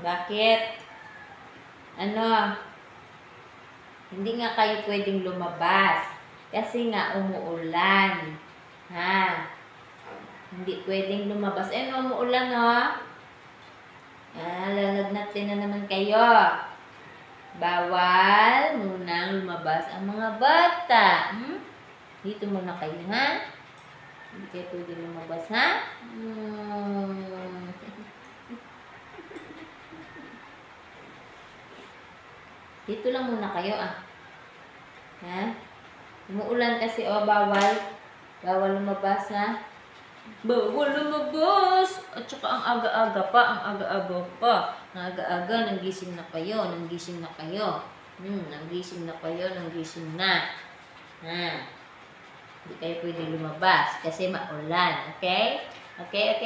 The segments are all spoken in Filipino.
Bakit? Ano? Hindi nga kayo pwedeng lumabas. Kasi nga umuulan. Ha? Hindi pwedeng lumabas. Umuulan, no? Lalagnatin na naman kayo. Bawal munang lumabas ang mga bata. Dito muna kayo, ha? Hindi kayo pwede lumabas, ha? Dito lang muna kayo, ah. Ha? Umuulan kasi, bawal. Bawal lumabas, ha? Bawal lumabas! At saka ang aga-aga pa, ang aga-aga pa. Ang aga-aga, nanggising na kayo, nanggising na kayo. Nanggising na kayo, nanggising na. Ha? Hindi kayo pwede lumabas kasi maulan, okay? Okay.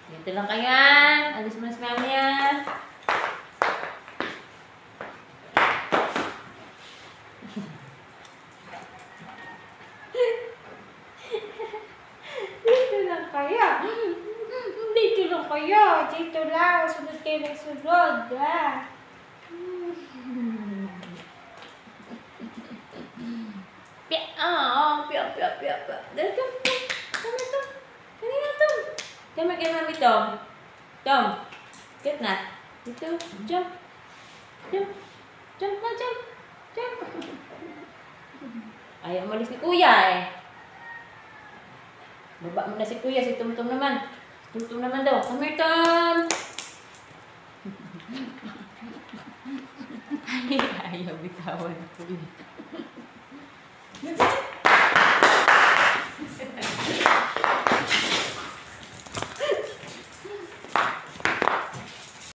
Dito lang kayo, alis mo na si mami, Dito lang kayo. Dito lang kayo. Dito lang. Sunod kayo ng sunod, ha? Pia. Dali ka. Kami ito. Kanina ito. Kami kay mami, Tom. Tom. Get na. Dito. Jump. Jump. Ayaw umalis ni Kuya, Baba mo na si Kuya. Si Tumtum naman. Tumtum naman daw. Come here, Tom. Ayaw bitawan, Kuya.